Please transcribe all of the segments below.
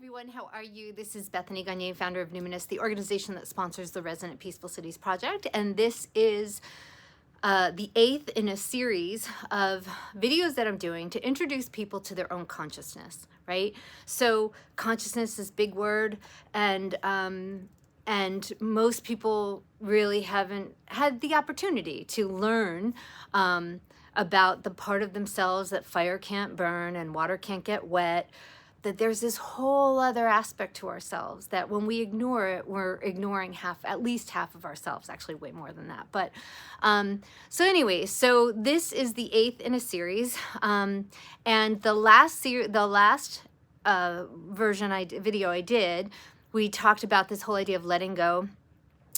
everyone, how are you? This is Bethany Gagne, founder of Numinous, the organization that sponsors the Resonant Peaceful Cities Project, and this is the 8th in a series of videos that I'm doing to introduce people to their own consciousness, right? So consciousness is a big word, and most people really haven't had the opportunity to learn about the part of themselves that fire can't burn and water can't get wet, that there's this whole other aspect to ourselves that when we ignore it, we're ignoring at least half of ourselves, actually way more than that. But so anyway, so this is the 8th in a series, and the last video I did, we talked about this whole idea of letting go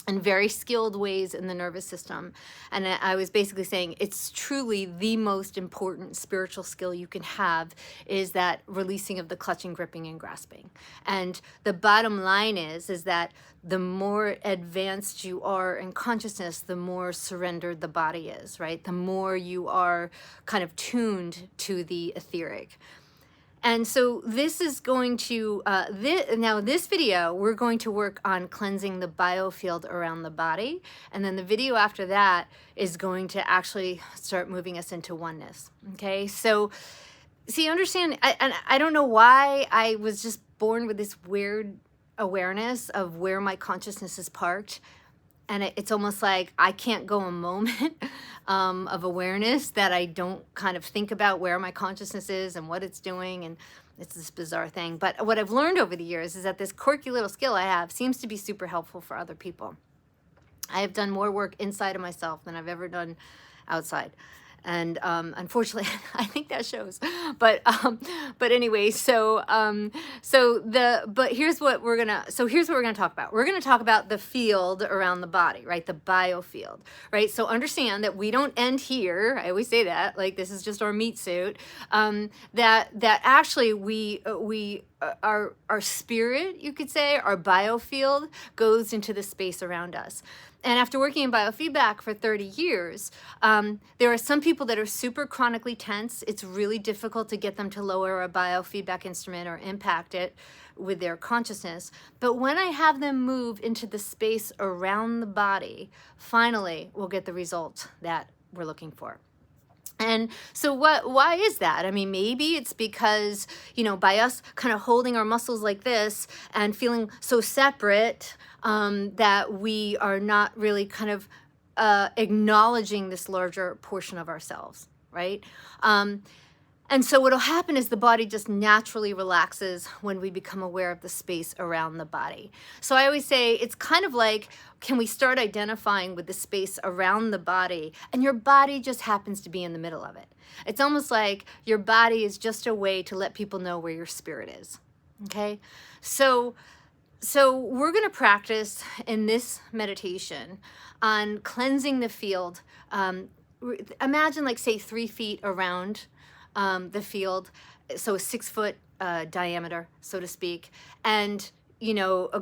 in very skilled ways in the nervous system. And I was basically saying it's truly the most important spiritual skill you can have is that releasing of the clutching, gripping, and grasping. And the bottom line is that the more advanced you are in consciousness, the more surrendered the body is, right? The more you are kind of tuned to the etheric. And so this is going to, this video, we're going to work on cleansing the biofield around the body. And then the video after that is going to actually start moving us into oneness. Okay, so see, understand, I don't know why I was just born with this weird awareness of where my consciousness is parked. And it's almost like I can't go a moment of awareness that I don't kind of think about where my consciousness is and what it's doing. And it's this bizarre thing. But what I've learned over the years is that this quirky little skill I have seems to be super helpful for other people. I have done more work inside of myself than I've ever done outside. And unfortunately, I think that shows. But anyway, here's what we're gonna talk about. We're gonna talk about the field around the body, right? The biofield, right? So understand that we don't end here. I always say that, like this is just our meat suit. That actually our spirit, you could say, our biofield goes into the space around us. And after working in biofeedback for 30 years, there are some people that are super chronically tense. It's really difficult to get them to lower a biofeedback instrument or impact it with their consciousness. But when I have them move into the space around the body, finally we'll get the result that we're looking for. And so why is that? I mean, maybe it's because, by us kind of holding our muscles like this and feeling so separate, that we are not really kind of acknowledging this larger portion of ourselves, right? And so what'll happen is the body just naturally relaxes when we become aware of the space around the body. So I always say it's kind of like, can we start identifying with the space around the body, and your body just happens to be in the middle of it. It's almost like your body is just a way to let people know where your spirit is, okay? So we're going to practice in this meditation on cleansing the field. Imagine like say 3 feet around the field, so a 6-foot diameter, so to speak, and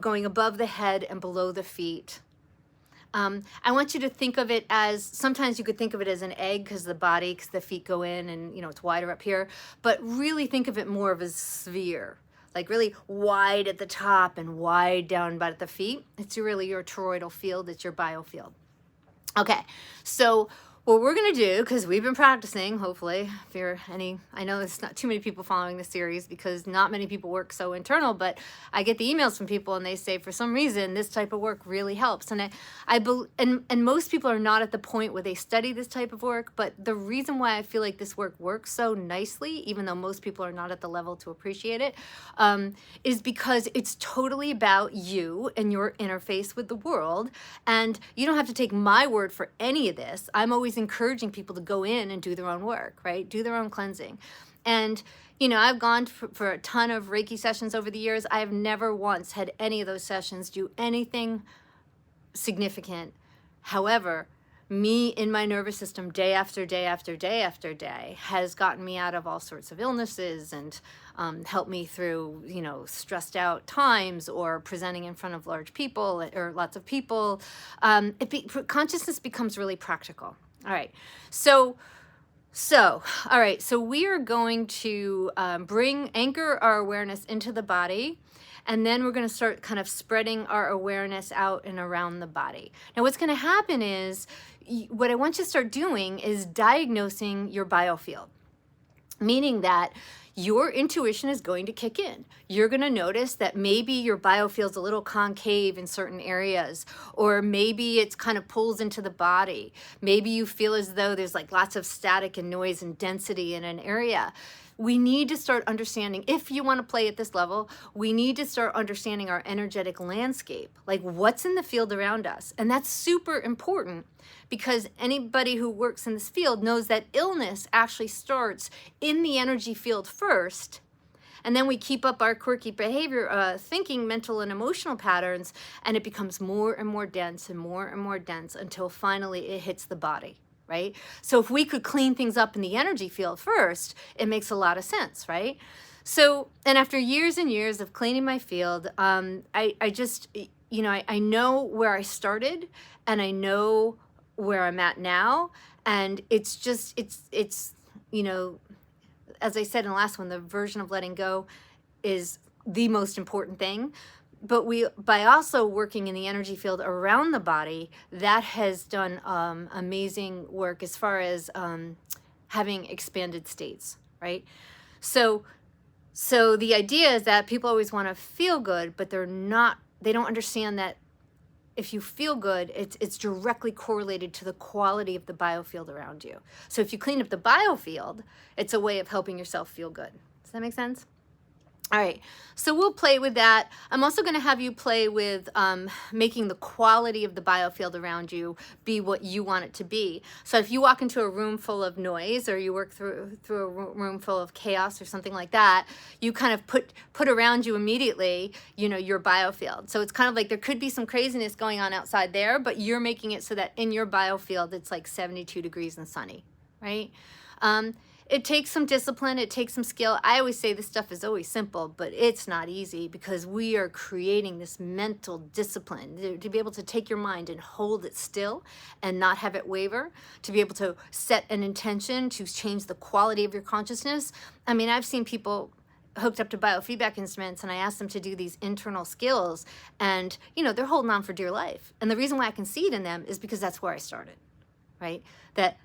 going above the head and below the feet. I want you to think of it as, sometimes you could think of it as an egg because the feet go in and it's wider up here, but really think of it more of a sphere, like really wide at the top and wide down by the feet. It's really your toroidal field, it's your biofield. Okay, so what we're going to do, because we've been practicing, hopefully, I know there's not too many people following the series because not many people work so internal, but I get the emails from people and they say, for some reason, this type of work really helps. And and most people are not at the point where they study this type of work, but the reason why I feel like this work works so nicely, even though most people are not at the level to appreciate it, is because it's totally about you and your interface with the world. And you don't have to take my word for any of this. I'm always encouraging people to go in and do their own work, right? Do their own cleansing. And, I've gone for a ton of Reiki sessions over the years. I have never once had any of those sessions do anything significant. However, me in my nervous system day after day after day after day has gotten me out of all sorts of illnesses and helped me through, stressed out times or presenting in front of large people or lots of people. Consciousness becomes really practical. All right, so So, all right, so we are going to anchor our awareness into the body, and then we're going to start kind of spreading our awareness out and around the body. Now, what's going to happen is, what I want you to start doing is diagnosing your biofield, meaning that your intuition is going to kick in. You're going to notice that maybe your biofield's a little concave in certain areas, or maybe it's kind of pulls into the body. Maybe you feel as though there's like lots of static and noise and density in an area. We need to start understanding, if you want to play at this level, we need to start understanding our energetic landscape, like what's in the field around us. And that's super important, because anybody who works in this field knows that illness actually starts in the energy field first, and then we keep up our quirky behavior, thinking, mental and emotional patterns, and it becomes more and more dense and more dense until finally it hits the body, right? So if we could clean things up in the energy field first, it makes a lot of sense, right? So, and after years and years of cleaning my field, I just, I know where I started, and I know where I'm at now, and it's just, it's as I said in the last one, the version of letting go is the most important thing. But by also working in the energy field around the body, that has done amazing work as far as having expanded states, right? So the idea is that people always want to feel good, but they don't understand that if you feel good, it's directly correlated to the quality of the biofield around you. So if you clean up the biofield, it's a way of helping yourself feel good. Does that make sense? All right, so we'll play with that. I'm also going to have you play with making the quality of the biofield around you be what you want it to be. So if you walk into a room full of noise, or you work through a room full of chaos or something like that, you kind of put around you immediately, your biofield. So it's kind of like there could be some craziness going on outside there, but you're making it so that in your biofield it's like 72 degrees and sunny, right? It takes some discipline, it takes some skill. I always say this stuff is always simple, but it's not easy, because we are creating this mental discipline to be able to take your mind and hold it still and not have it waver, to be able to set an intention to change the quality of your consciousness. I mean, I've seen people hooked up to biofeedback instruments, and I ask them to do these internal skills, and they're holding on for dear life. And the reason why I can see it in them is because that's where I started, right? That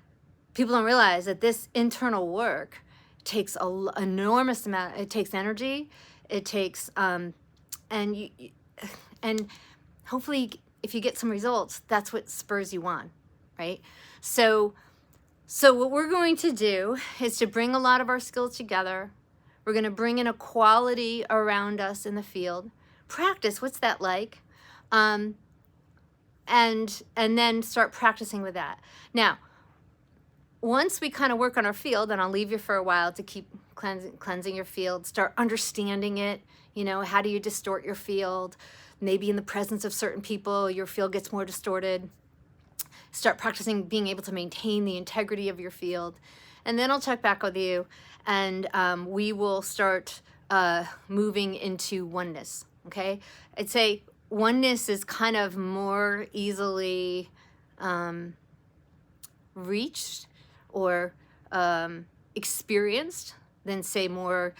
people don't realize that this internal work takes an enormous amount. It takes energy. It takes, and hopefully, if you get some results, that's what spurs you on, right? So what we're going to do is to bring a lot of our skills together. We're going to bring in a quality around us in the field. Practice. What's that like? And then start practicing with that. Now, once we kind of work on our field, and I'll leave you for a while to keep cleansing your field, start understanding it. How do you distort your field? Maybe in the presence of certain people, your field gets more distorted. Start practicing being able to maintain the integrity of your field. And then I'll check back with you, and we will start moving into oneness, okay? I'd say oneness is kind of more easily reached or experienced than, say, more,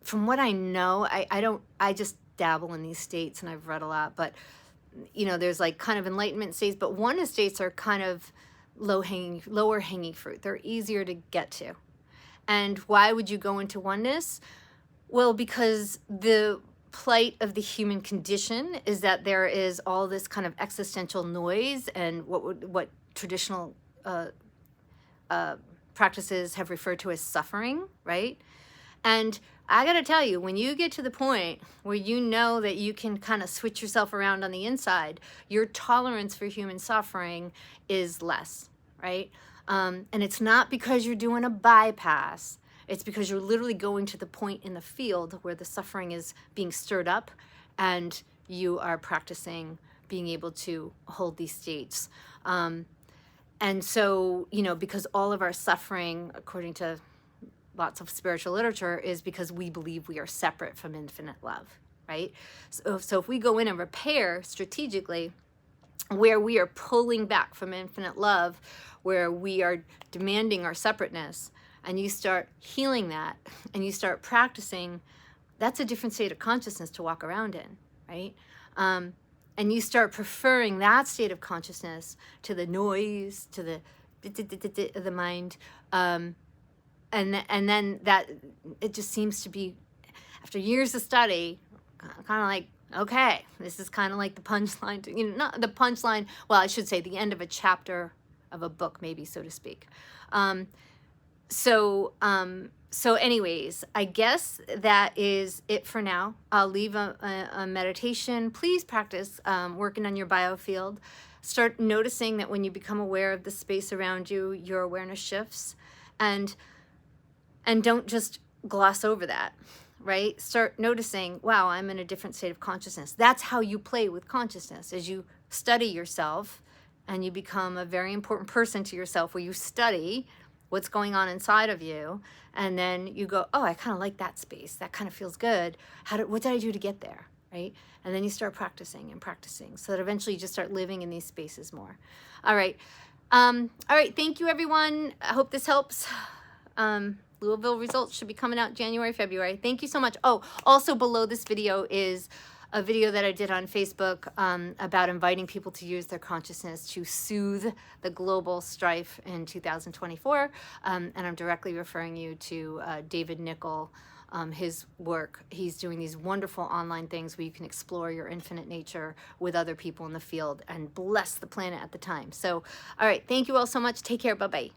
from what I know. I just dabble in these states, and I've read a lot, but there's like kind of enlightenment states, but oneness states are kind of lower hanging fruit. They're easier to get to. And why would you go into oneness? Well, because the plight of the human condition is that there is all this kind of existential noise, and what traditional practices have referred to as suffering, right? And I gotta tell you, when you get to the point where you know that you can kind of switch yourself around on the inside, your tolerance for human suffering is less, right? And it's not because you're doing a bypass. It's because you're literally going to the point in the field where the suffering is being stirred up, and you are practicing being able to hold these states. And so, because all of our suffering, according to lots of spiritual literature, is because we believe we are separate from infinite love, right? So if we go in and repair strategically, where we are pulling back from infinite love, where we are demanding our separateness, and you start healing that and you start practicing, that's a different state of consciousness to walk around in, right? And you start preferring that state of consciousness to the noise, to the of the mind, and then that it just seems to be, after years of study, kind of like, okay, this is kind of like the punchline, not the punchline, well, I should say the end of a chapter of a book, maybe, so to speak. So anyways, I guess that is it for now. I'll leave a meditation. Please practice working on your biofield. Start noticing that when you become aware of the space around you, your awareness shifts, and don't just gloss over that. Right? Start noticing, wow, I'm in a different state of consciousness. That's how you play with consciousness, as you study yourself and you become a very important person to yourself, where you study what's going on inside of you, and then you go, oh, I kind of like that space. That kind of feels good. What did I do to get there? Right? And then you start practicing and practicing, so that eventually you just start living in these spaces more. All right. All right. Thank you, everyone. I hope this helps. Louisville results should be coming out January, February. Thank you so much. Oh, also below this video is a video that I did on Facebook about inviting people to use their consciousness to soothe the global strife in 2024. And I'm directly referring you to David Nickel, his work. He's doing these wonderful online things where you can explore your infinite nature with other people in the field and bless the planet at the time. So, all right. Thank you all so much. Take care. Bye-bye.